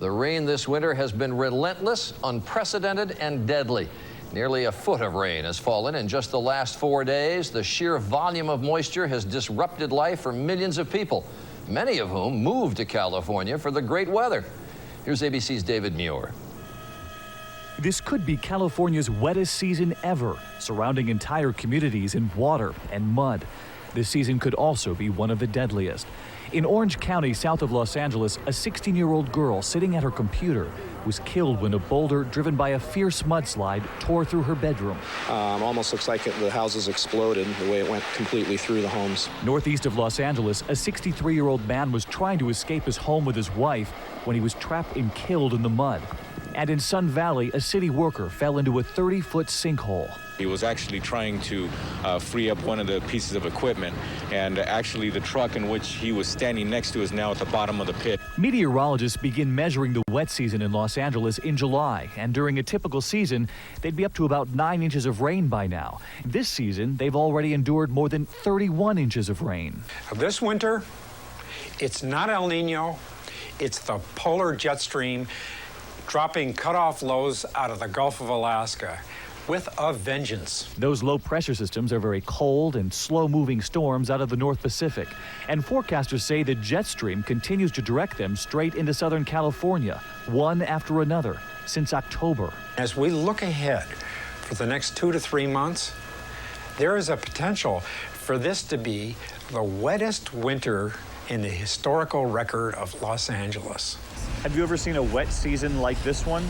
The rain this winter has been relentless, unprecedented, and deadly. Nearly a foot of rain has fallen in just the last 4 days. The sheer volume of moisture has disrupted life for millions of people, many of whom moved to California for the great weather. Here's ABC's David MUIR. This could be California's wettest season ever, surrounding entire communities in water and mud. This season could also be one of the deadliest. In Orange County, south of Los Angeles, a 16-year-old girl sitting at her computer was killed when a boulder driven by a fierce mudslide tore through her bedroom. Almost looks like the houses exploded the way it went completely through the homes. Northeast of Los Angeles, a 63-year-old man was trying to escape his home with his wife when he was trapped and killed in the mud. And in Sun Valley, a city worker fell into a 30-foot sinkhole. He was actually trying to free up one of the pieces of equipment, and actually the truck in which he was standing next to is now at the bottom of the pit. Meteorologists begin measuring the wet season in Los Angeles in July, and during a typical season, they'd be up to about 9 inches of rain by now. This season, they've already endured more than 31 inches of rain. This winter, it's not El Nino, it's the polar jet stream dropping cutoff lows out of the Gulf of Alaska with a vengeance. Those low pressure systems are very cold and slow-moving storms out of the North Pacific. And forecasters say the jet stream continues to direct them straight into Southern California, one after another, since October. As we look ahead for the next 2 to 3 months, there is a potential for this to be the wettest winter in the historical record of Los Angeles. Have you ever seen a wet season like this one?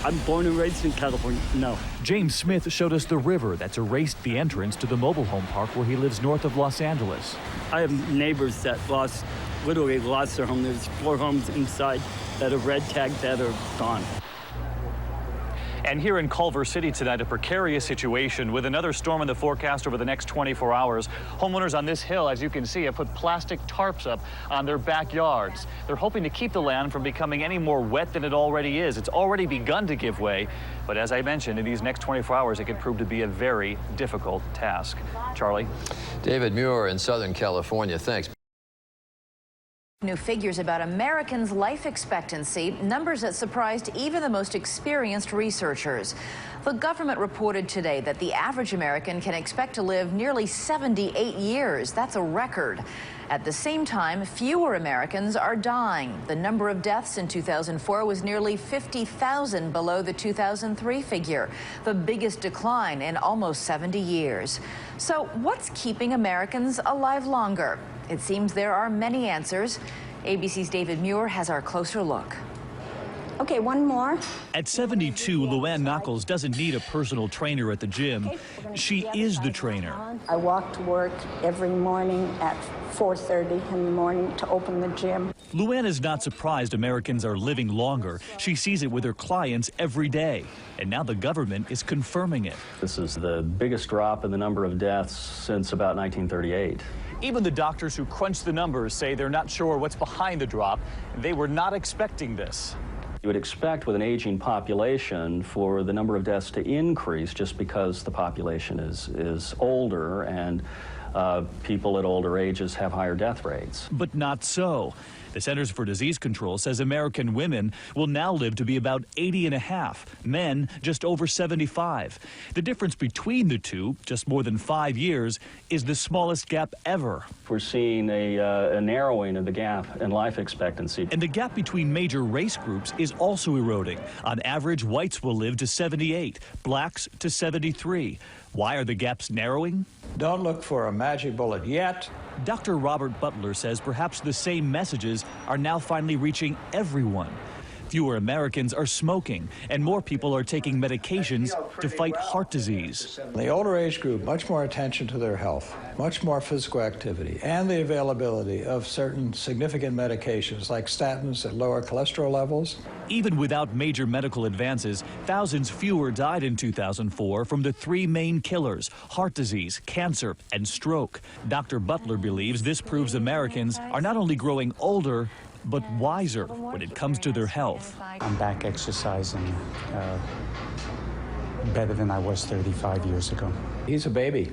I'm born and raised in California. No. James Smith showed us the river that's erased the entrance to the mobile home park where he lives north of Los Angeles. I have neighbors that literally lost their home. There's 4 homes inside that are red tagged that are gone. And here in Culver City tonight, a precarious situation with another storm in the forecast over the next 24 hours. Homeowners on this hill, as you can see, have put plastic tarps up on their backyards. They're hoping to keep the land from becoming any more wet than it already is. It's already begun to give way, but as I mentioned, in these next 24 hours, it could prove to be a very difficult task. Charlie? David MUIR in Southern California, thanks. New figures about Americans' life expectancy, numbers that surprised even the most experienced researchers. The government reported today that the average American can expect to live nearly 78 years. That's a record. At the same time, fewer Americans are dying. The number of deaths in 2004 was nearly 50,000 below the 2003 figure, the biggest decline in almost 70 years. So what's keeping Americans alive longer? It seems there are many answers. ABC's David MUIR has our closer look. Okay, one more. At 72, Luann Knuckles doesn't need a personal trainer at the gym. She is the trainer. I walk to work every morning at 4:30 in the morning to open the gym. Luann is not surprised Americans are living longer. She sees it with her clients every day. And now the government is confirming it. This is the biggest drop in the number of deaths since about 1938. Even the doctors who crunch the numbers say they're not sure what's behind the drop. They were not expecting this. You would expect with an aging population for the number of deaths to increase just because the population is older and people at older ages have higher death rates. But not so. The Centers for Disease Control says American women will now live to be about 80 and a half, men just over 75. The difference between the two, just more than 5 years, is the smallest gap ever. We're seeing a narrowing of the gap in life expectancy. And the gap between major race groups is also eroding. On average, whites will live to 78, blacks to 73. Why are the gaps narrowing? Don't look for a magic bullet yet. Dr. Robert Butler says perhaps the same messages are now finally reaching everyone. Fewer Americans are smoking, and more people are taking medications to fight heart disease. The older age group, much more attention to their health, much more physical activity, and the availability of certain significant medications like statins that lower cholesterol levels. Even without major medical advances, thousands fewer died in 2004 from the 3 main killers: heart disease, cancer, and stroke. Dr. Butler believes this proves Americans are not only growing older, but wiser when it comes to their health. I'm back exercising better than I was 35 years ago. He's a baby.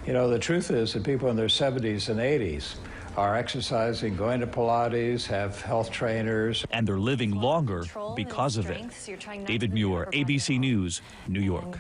You know, the truth is that people in their 70s and 80s are exercising, going to Pilates, have health trainers. And they're living longer because of it. David MUIR, ABC News, New York.